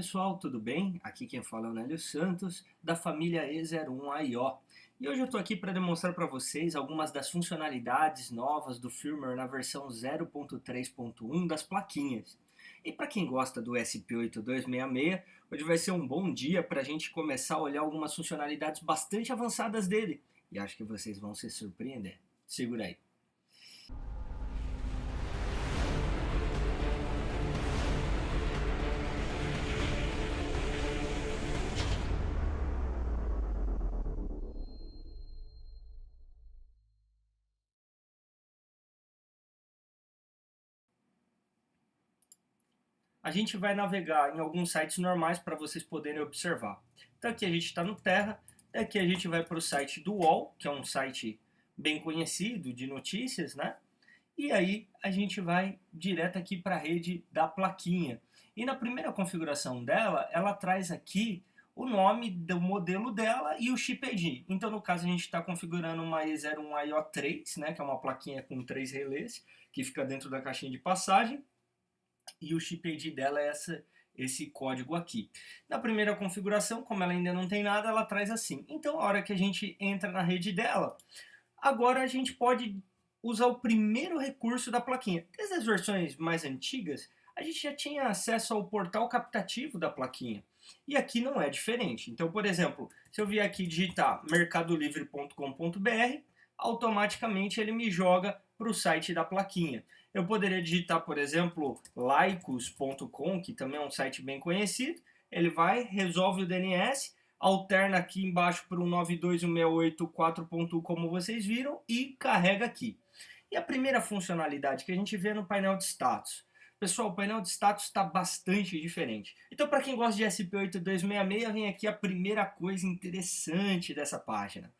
pessoal, tudo bem? Aqui quem fala é o Nélio Santos, da família E01IO. E hoje eu estou aqui para demonstrar para vocês algumas das funcionalidades novas do firmware na versão 0.3.1 das plaquinhas. E para quem gosta do SP8266, hoje vai ser um bom dia para a gente começar a olhar algumas funcionalidades bastante avançadas dele. E acho que vocês vão se surpreender. Segura aí. A gente vai navegar em alguns sites normais para vocês poderem observar. Então aqui a gente está no Terra, daqui a gente vai para o site do UOL, que é um site bem conhecido de notícias, né? E aí a gente vai direto aqui para a rede da plaquinha. E na primeira configuração dela, ela traz aqui o nome do modelo dela e o chip ID. Então no caso a gente está configurando uma E01IO3, né? Que é uma plaquinha com 3 relés, que fica dentro da caixinha de passagem. E o chip ID dela é esse código aqui. Na primeira configuração, como ela ainda não tem nada, ela traz assim. Então, a hora que a gente entra na rede dela, agora a gente pode usar o primeiro recurso da plaquinha. Desde as versões mais antigas, a gente já tinha acesso ao portal captativo da plaquinha. E aqui não é diferente. Então, por exemplo, se eu vier aqui digitar mercadolivre.com.br, automaticamente ele me joga para o site da plaquinha. Eu poderia digitar, por exemplo, laicos.com, que também é um site bem conhecido. Ele vai, resolve o DNS, alterna aqui embaixo para o 92.168.4.1, como vocês viram, e carrega aqui. E a primeira funcionalidade que a gente vê no painel de status. Pessoal, o painel de status está bastante diferente. Então, para quem gosta de SP8266, vem aqui a primeira coisa interessante dessa página.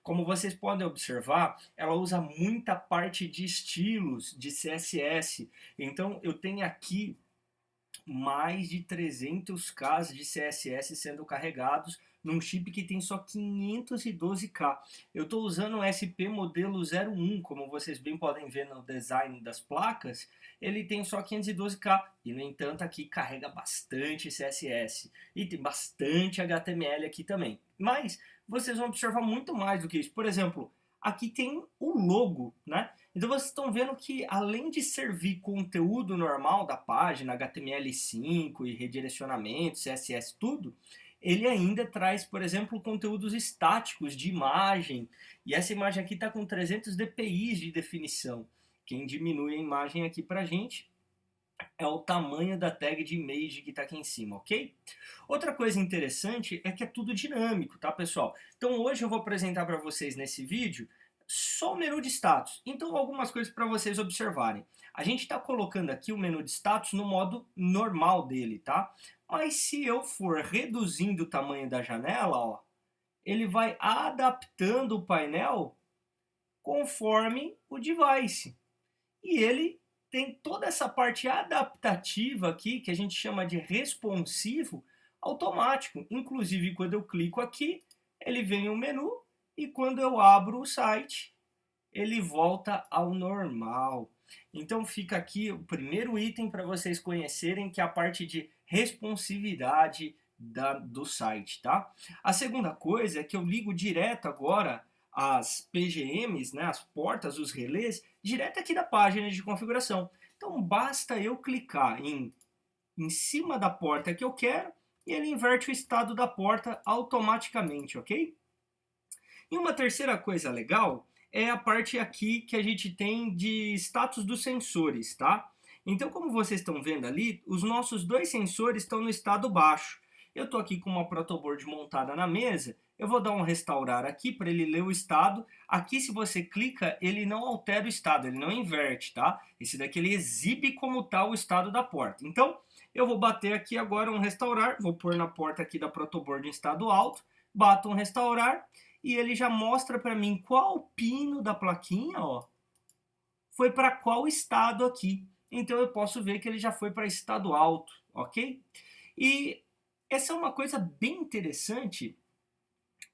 Como vocês podem observar, ela usa muita parte de estilos, de CSS. Então, eu tenho aqui mais de 300K de CSS sendo carregados num chip que tem só 512K. Eu estou usando o SP modelo 01, como vocês bem podem ver no design das placas, ele tem só 512K e, no entanto, aqui carrega bastante CSS e tem bastante HTML aqui também. Mas vocês vão observar muito mais do que isso. Por exemplo, aqui tem o logo, né? Então vocês estão vendo que, além de servir conteúdo normal da página, HTML5 e redirecionamento, CSS, tudo, ele ainda traz, por exemplo, conteúdos estáticos de imagem. E essa imagem aqui está com 300 dpi de definição. Quem diminui a imagem aqui para a gente é o tamanho da tag de image que está aqui em cima, ok? Outra coisa interessante é que é tudo dinâmico, tá, pessoal? Então hoje eu vou apresentar para vocês nesse vídeo só o menu de status. Então algumas coisas para vocês observarem. A gente está colocando aqui o menu de status no modo normal dele, tá? Mas se eu for reduzindo o tamanho da janela, ó, ele vai adaptando o painel conforme o device. E ele tem toda essa parte adaptativa aqui, que a gente chama de responsivo, automático. Inclusive, quando eu clico aqui, ele vem o menu, e quando eu abro o site, ele volta ao normal. Então fica aqui o primeiro item para vocês conhecerem, que é a parte de responsividade do site, tá? A segunda coisa é que eu ligo direto agora as PGMs, né, as portas, os relés, direto aqui da página de configuração. Então basta eu clicar em cima da porta que eu quero e ele inverte o estado da porta automaticamente, ok? E uma terceira coisa legal é a parte aqui que a gente tem de status dos sensores, tá? Então, como vocês estão vendo ali, os nossos dois sensores estão no estado baixo. Eu estou aqui com uma protoboard montada na mesa, eu vou dar um restaurar aqui para ele ler o estado. Aqui, se você clica, ele não altera o estado, ele não inverte, tá? Esse daqui ele exibe como está o estado da porta. Então, eu vou bater aqui agora um restaurar, vou pôr na porta aqui da protoboard em estado alto, bato um restaurar e ele já mostra para mim qual pino da plaquinha, ó, foi para qual estado aqui. Então eu posso ver que ele já foi para estado alto, ok? E essa é uma coisa bem interessante,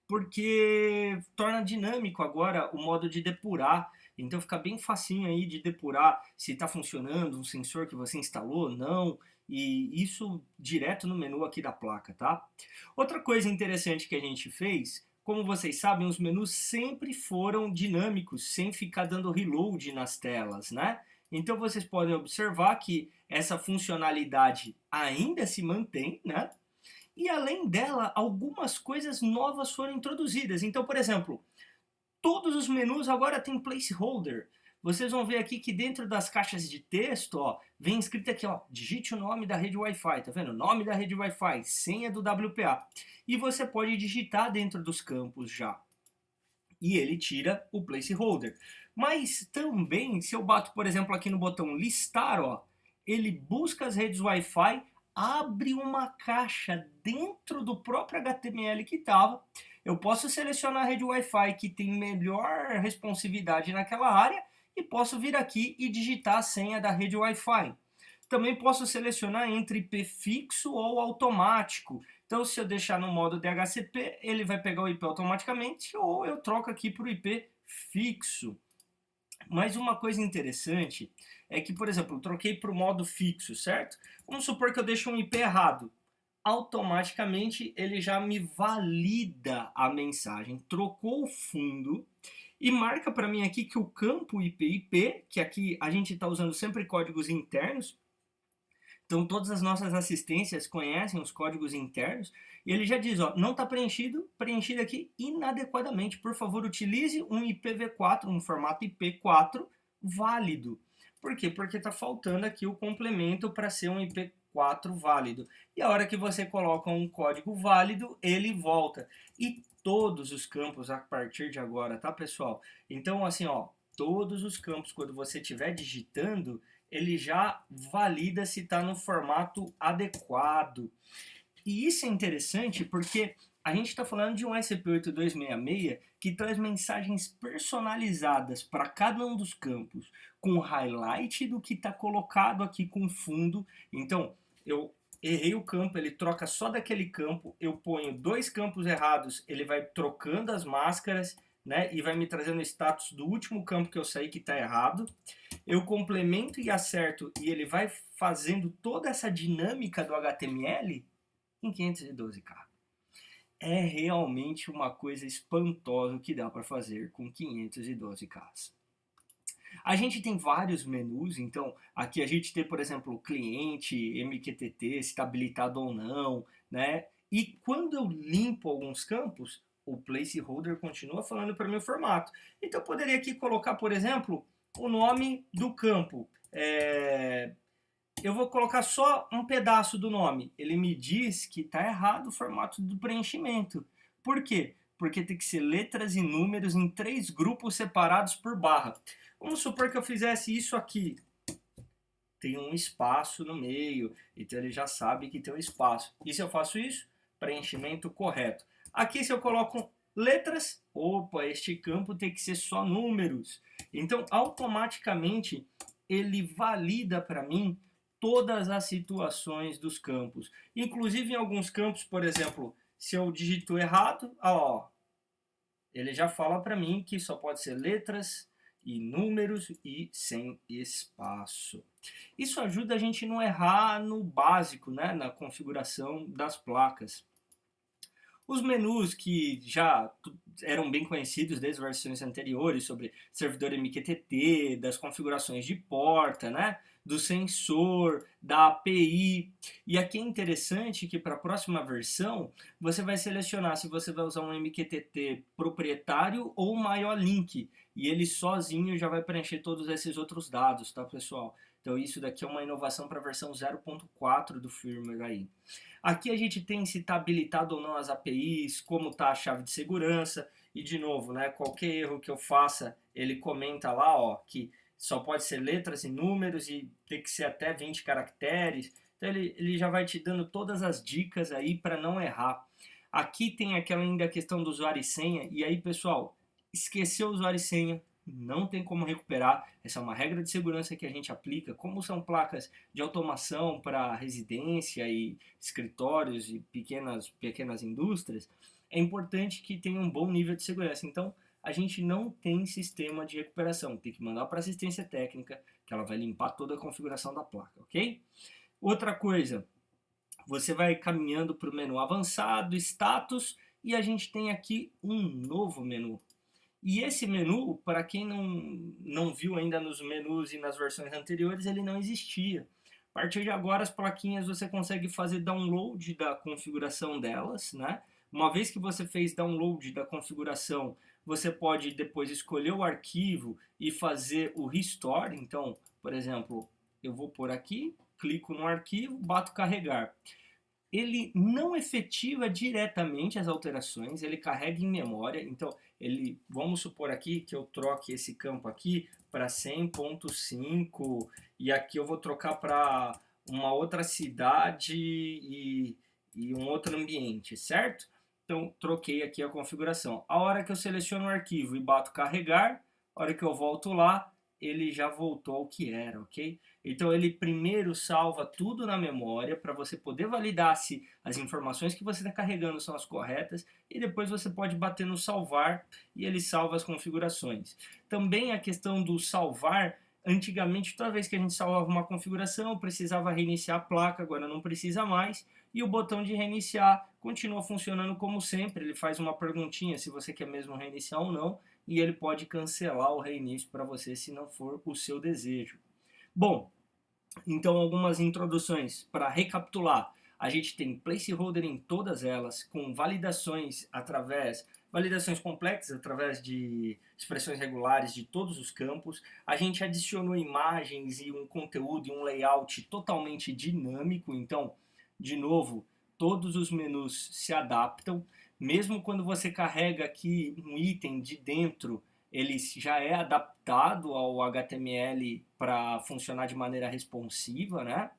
porque torna dinâmico agora o modo de depurar. Então fica bem facinho aí de depurar se está funcionando um sensor que você instalou ou não. e isso direto no menu aqui da placa, tá? Outra coisa interessante que a gente fez, como vocês sabem, os menus sempre foram dinâmicos, sem ficar dando reload nas telas, né? Então vocês podem observar que essa funcionalidade ainda se mantém, né? E além dela, algumas coisas novas foram introduzidas. Então, por exemplo, todos os menus agora têm placeholder. Vocês vão ver aqui que dentro das caixas de texto, ó, vem escrito aqui, ó, digite o nome da rede Wi-Fi, tá vendo? Nome da rede Wi-Fi, senha do WPA. E você pode digitar dentro dos campos já. E ele tira o placeholder. Mas também, se eu bato, por exemplo, aqui no botão listar, ó, ele busca as redes Wi-Fi, abre uma caixa dentro do próprio HTML que estava. Eu posso selecionar a rede Wi-Fi que tem melhor responsividade naquela área e posso vir aqui e digitar a senha da rede Wi-Fi. Também posso selecionar entre IP fixo ou automático. Então, se eu deixar no modo DHCP, ele vai pegar o IP automaticamente, ou eu troco aqui para o IP fixo. Mas uma coisa interessante é que, por exemplo, eu troquei para o modo fixo, certo? Vamos supor que eu deixo um IP errado. Automaticamente ele já me valida a mensagem, trocou o fundo e marca para mim aqui que o campo IP, que aqui a gente está usando sempre códigos internos, então todas as nossas assistências conhecem os códigos internos, e ele já diz, ó, não está preenchido aqui inadequadamente, por favor utilize um IPv4, um formato IP4 válido. Por quê? Porque está faltando aqui o complemento para ser um IP4 válido. E a hora que você coloca um código válido, ele volta. E todos os campos a partir de agora, tá, pessoal? Então, assim, ó, todos os campos, quando você estiver digitando, ele já valida se está no formato adequado. E isso é interessante porque a gente está falando de um SCP-8266 que traz mensagens personalizadas para cada um dos campos, com highlight do que está colocado aqui com fundo. Então, eu errei o campo, ele troca só daquele campo, eu ponho 2 campos errados, ele vai trocando as máscaras, né, e vai me trazendo o status do último campo que eu saí que está errado. Eu complemento e acerto e ele vai fazendo toda essa dinâmica do HTML em 512K. É realmente uma coisa espantosa o que dá para fazer com 512K. A gente tem vários menus, então aqui a gente tem, por exemplo, cliente, MQTT, se está habilitado ou não, né? E quando eu limpo alguns campos, o placeholder continua falando para o meu formato. Então eu poderia aqui colocar, por exemplo, o nome do campo. Eu vou colocar só um pedaço do nome. Ele me diz que está errado o formato do preenchimento. Por quê? Porque tem que ser letras e números em 3 grupos separados por barra. Vamos supor que eu fizesse isso aqui. Tem um espaço no meio, então ele já sabe que tem um espaço. E se eu faço isso? Preenchimento correto. Aqui se eu coloco letras, opa, este campo tem que ser só números. Então automaticamente ele valida para mim todas as situações dos campos. Inclusive em alguns campos, por exemplo, se eu digito errado, ó, ele já fala para mim que só pode ser letras e números e sem espaço. Isso ajuda a gente não errar no básico, né, na configuração das placas. Os menus que já eram bem conhecidos desde as versões anteriores, sobre servidor MQTT, das configurações de porta, né? Do sensor, da API. E aqui é interessante que para a próxima versão, você vai selecionar se você vai usar um MQTT proprietário ou maior link. E ele sozinho já vai preencher todos esses outros dados, tá, pessoal? Então isso daqui é uma inovação para a versão 0.4 do firmware aí. Aqui a gente tem se está habilitado ou não as APIs, como está a chave de segurança. E de novo, né, qualquer erro que eu faça, ele comenta lá, ó, que só pode ser letras e números e tem que ser até 20 caracteres. Então ele já vai te dando todas as dicas aí para não errar. Aqui tem aquela ainda questão do usuário e senha. E aí, pessoal, esqueceu o usuário e senha, não tem como recuperar. Essa é uma regra de segurança que a gente aplica. Como são placas de automação para residência e escritórios e pequenas indústrias, é importante que tenha um bom nível de segurança. Então, a gente não tem sistema de recuperação. Tem que mandar para assistência técnica, que ela vai limpar toda a configuração da placa, ok? Outra coisa, você vai caminhando para o menu avançado, status, e a gente tem aqui um novo menu. E esse menu, para quem não viu ainda nos menus e nas versões anteriores, ele não existia. A partir de agora, as plaquinhas você consegue fazer download da configuração delas, né? Uma vez que você fez download da configuração, você pode depois escolher o arquivo e fazer o restore. Então, por exemplo, eu vou por aqui, clico no arquivo, bato carregar. Ele não efetiva diretamente as alterações, ele carrega em memória. Então, vamos supor aqui que eu troque esse campo aqui para 100.5 e aqui eu vou trocar para uma outra cidade e um outro ambiente, certo? Então, troquei aqui a configuração. A hora que eu seleciono o arquivo e bato carregar, a hora que eu volto lá, ele já voltou ao que era, ok? Então ele primeiro salva tudo na memória para você poder validar se as informações que você está carregando são as corretas e depois você pode bater no salvar e ele salva as configurações. Também a questão do salvar, antigamente toda vez que a gente salvava uma configuração precisava reiniciar a placa, agora não precisa mais e o botão de reiniciar continua funcionando como sempre, ele faz uma perguntinha se você quer mesmo reiniciar ou não e ele pode cancelar o reinício para você se não for o seu desejo. Bom, então algumas introduções para recapitular. A gente tem placeholder em todas elas, com validações complexas através de expressões regulares de todos os campos. A gente adicionou imagens e um conteúdo e um layout totalmente dinâmico. Então, de novo, todos os menus se adaptam. Mesmo quando você carrega aqui um item de dentro, ele já é adaptado ao HTML para funcionar de maneira responsiva, né?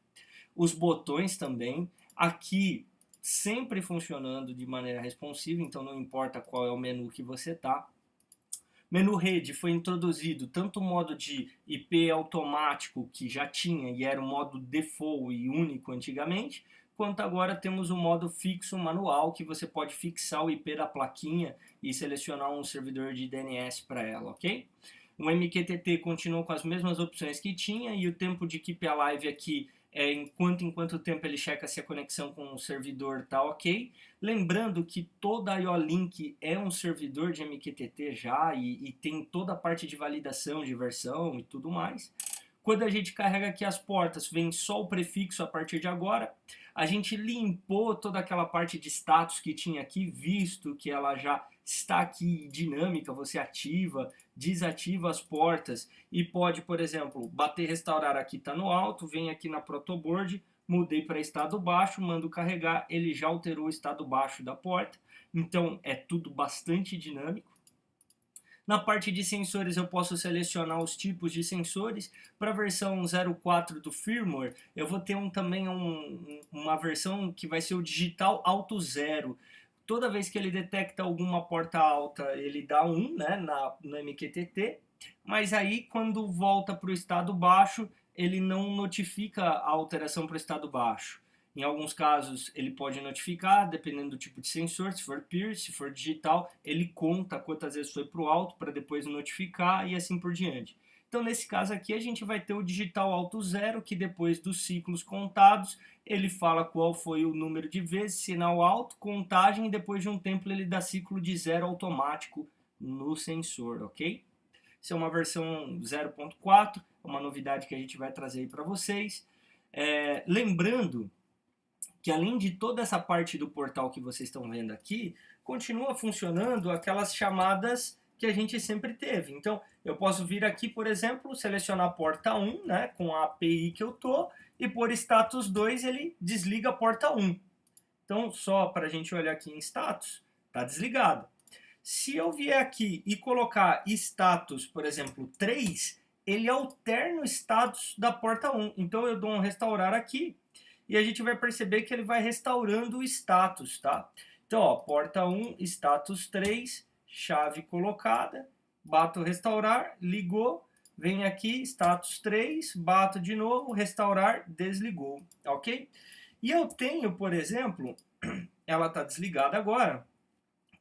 Os botões também, aqui sempre funcionando de maneira responsiva, então não importa qual é o menu que você está. Menu rede foi introduzido tanto o modo de IP automático, que já tinha e era o modo default e único antigamente, quanto agora temos o modo fixo manual, que você pode fixar o IP da plaquinha e selecionar um servidor de DNS para ela, ok? O MQTT continua com as mesmas opções que tinha e o tempo de keep alive aqui é em quanto tempo ele checa se a conexão com o servidor está ok. Lembrando que toda a IO-Link é um servidor de MQTT já e tem toda a parte de validação de versão e tudo mais. Quando a gente carrega aqui as portas, vem só o prefixo a partir de agora. A gente limpou toda aquela parte de status que tinha aqui, visto que ela já está aqui dinâmica, você ativa, desativa as portas e pode, por exemplo, bater restaurar aqui está no alto, vem aqui na protoboard, mudei para estado baixo, mando carregar, ele já alterou o estado baixo da porta, então é tudo bastante dinâmico. Na parte de sensores eu posso selecionar os tipos de sensores. Para a versão 04 do firmware, eu vou ter também uma versão que vai ser o digital alto 0. Toda vez que ele detecta alguma porta alta, ele dá 1, né, no MQTT, mas aí quando volta para o estado baixo, ele não notifica a alteração para o estado baixo. Em alguns casos, ele pode notificar, dependendo do tipo de sensor, se for peer, se for digital, ele conta quantas vezes foi para o alto para depois notificar e assim por diante. Então, nesse caso aqui, a gente vai ter o digital alto 0, que depois dos ciclos contados, ele fala qual foi o número de vezes, sinal alto, contagem, e depois de um tempo ele dá ciclo de 0 automático no sensor, ok? Isso é uma versão 0.4, uma novidade que a gente vai trazer aí para vocês. Lembrando que além de toda essa parte do portal que vocês estão vendo aqui, continua funcionando aquelas chamadas que a gente sempre teve. Então, eu posso vir aqui, por exemplo, selecionar a porta 1, né, com a API que eu estou, e por status 2 ele desliga a porta 1. Então, só para a gente olhar aqui em status, está desligado. Se eu vier aqui e colocar status, por exemplo, 3, ele alterna o status da porta 1. Então, eu dou um restaurar aqui, e a gente vai perceber que ele vai restaurando o status, tá? Então, ó, porta 1, status 3, chave colocada, bato restaurar, ligou, vem aqui, status 3, bato de novo, restaurar, desligou, ok? E eu tenho, por exemplo, ela está desligada agora,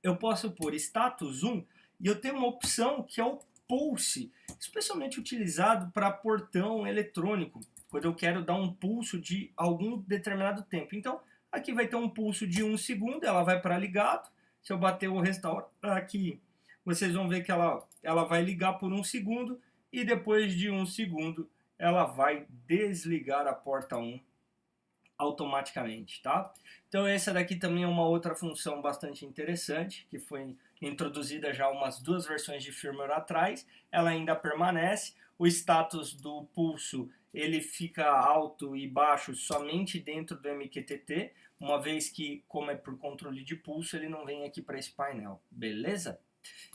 eu posso pôr status 1 e eu tenho uma opção que é o pulse, especialmente utilizado para portão eletrônico, quando eu quero dar um pulso de algum determinado tempo. Então, aqui vai ter um pulso de 1 segundo, ela vai para ligado. Se eu bater o restaurar aqui, vocês vão ver que ela vai ligar por 1 segundo e depois de 1 segundo ela vai desligar a porta 1 automaticamente, tá? Então essa daqui também é uma outra função bastante interessante, que foi introduzida já umas 2 versões de firmware atrás, ela ainda permanece, o status do pulso ele fica alto e baixo somente dentro do MQTT, uma vez que, como é por controle de pulso, ele não vem aqui para esse painel, beleza?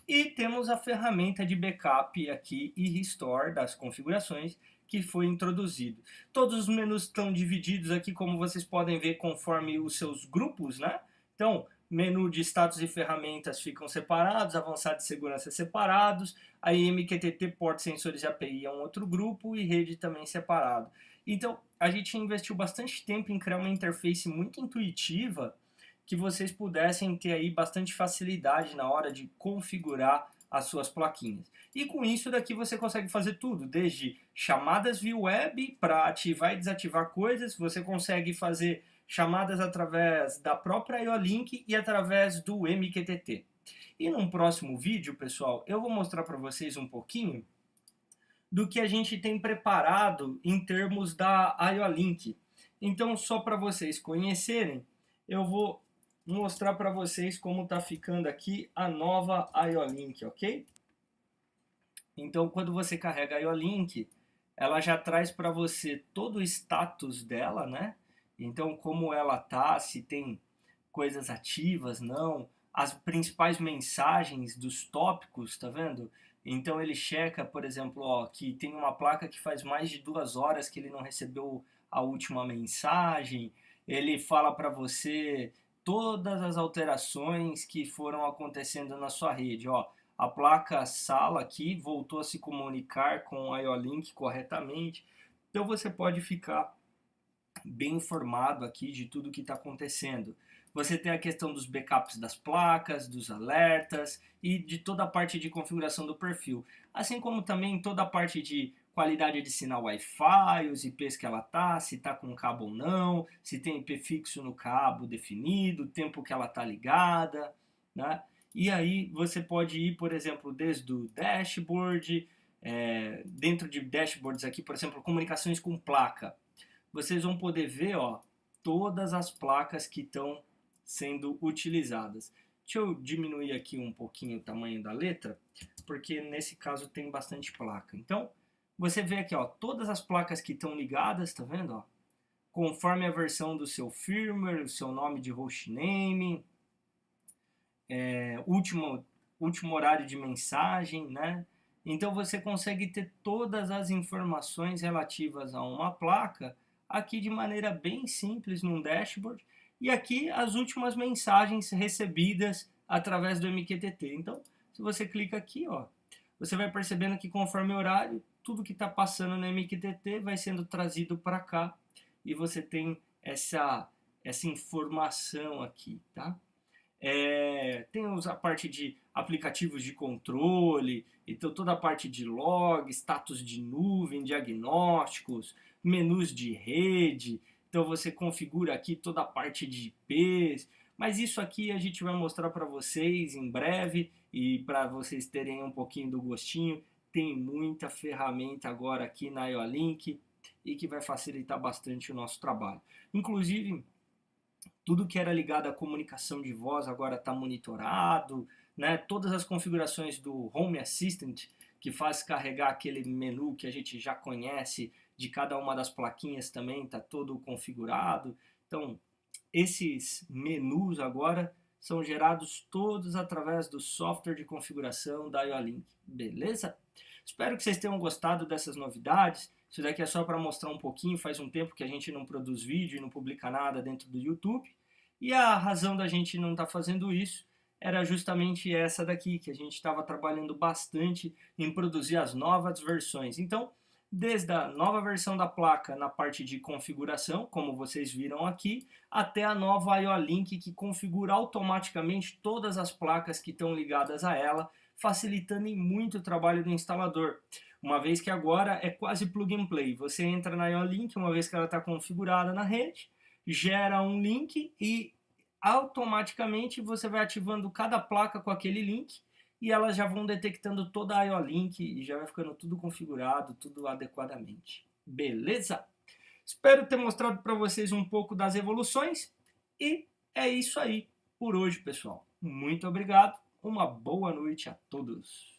E temos a ferramenta de backup aqui e restore das configurações, que foi introduzido. Todos os menus estão divididos aqui, como vocês podem ver, conforme os seus grupos, né? Então, menu de status e ferramentas ficam separados, avançado de segurança separados, aí MQTT, portas, sensores e API é um outro grupo e rede também separado. Então, a gente investiu bastante tempo em criar uma interface muito intuitiva que vocês pudessem ter aí bastante facilidade na hora de configurar as suas plaquinhas. E com isso daqui você consegue fazer tudo, desde chamadas via web para ativar e desativar coisas, você consegue fazer chamadas através da própria IO-Link e através do MQTT. E num próximo vídeo, pessoal, eu vou mostrar para vocês um pouquinho do que a gente tem preparado em termos da IO-Link. Então, só para vocês conhecerem, eu vou mostrar para vocês como está ficando aqui a nova IO-Link, ok? Então, quando você carrega a IO-Link, ela já traz para você todo o status dela, né? Então, como ela tá, se tem coisas ativas, não, as principais mensagens dos tópicos, tá vendo? Então, ele checa, por exemplo, ó, que tem uma placa que faz mais de 2 horas que ele não recebeu a última mensagem, ele fala para você todas as alterações que foram acontecendo na sua rede. Ó, a placa sala aqui voltou a se comunicar com a IO-Link corretamente. Então você pode ficar bem informado aqui de tudo que está acontecendo. Você tem a questão dos backups das placas, dos alertas e de toda a parte de configuração do perfil. Assim como também toda a parte de qualidade de sinal Wi-Fi, os IPs que ela tá, se tá com cabo ou não, se tem IP fixo no cabo definido, o tempo que ela tá ligada, né? E aí você pode ir, por exemplo, desde o dashboard, dentro de dashboards aqui, por exemplo, comunicações com placa. Vocês vão poder ver, ó, todas as placas que estão sendo utilizadas. Deixa eu diminuir aqui um pouquinho o tamanho da letra, porque nesse caso tem bastante placa. Então, você vê aqui, ó, todas as placas que estão ligadas, tá vendo? Ó? Conforme a versão do seu firmware, o seu nome de hostname, último horário de mensagem, né? Então você consegue ter todas as informações relativas a uma placa aqui de maneira bem simples num dashboard. E aqui as últimas mensagens recebidas através do MQTT. Então, se você clica aqui, ó, você vai percebendo que conforme o horário, tudo que está passando no MQTT vai sendo trazido para cá e você tem essa informação aqui, tá? Tem a parte de aplicativos de controle, então toda a parte de log, status de nuvem, diagnósticos, menus de rede, então você configura aqui toda a parte de IPs, mas isso aqui a gente vai mostrar para vocês em breve e para vocês terem um pouquinho do gostinho. Tem muita ferramenta agora aqui na IO-Link e que vai facilitar bastante o nosso trabalho. Inclusive, tudo que era ligado à comunicação de voz agora está monitorado, né? Todas as configurações do Home Assistant, que faz carregar aquele menu que a gente já conhece de cada uma das plaquinhas também, está todo configurado. Então, esses menus agora são gerados todos através do software de configuração da IO-Link, beleza? Espero que vocês tenham gostado dessas novidades. Isso daqui é só para mostrar um pouquinho, faz um tempo que a gente não produz vídeo e não publica nada dentro do YouTube. E a razão da gente não estar fazendo isso era justamente essa daqui, que a gente estava trabalhando bastante em produzir as novas versões. Então, desde a nova versão da placa na parte de configuração, como vocês viram aqui, até a nova IO-Link que configura automaticamente todas as placas que estão ligadas a ela, facilitando em muito o trabalho do instalador, uma vez que agora é quase plug and play. Você entra na IO-Link, uma vez que ela está configurada na rede, gera um link e automaticamente você vai ativando cada placa com aquele link e elas já vão detectando toda a IO-Link e já vai ficando tudo configurado, tudo adequadamente. Beleza? Espero ter mostrado para vocês um pouco das evoluções e é isso aí por hoje, pessoal. Muito obrigado, uma boa noite a todos.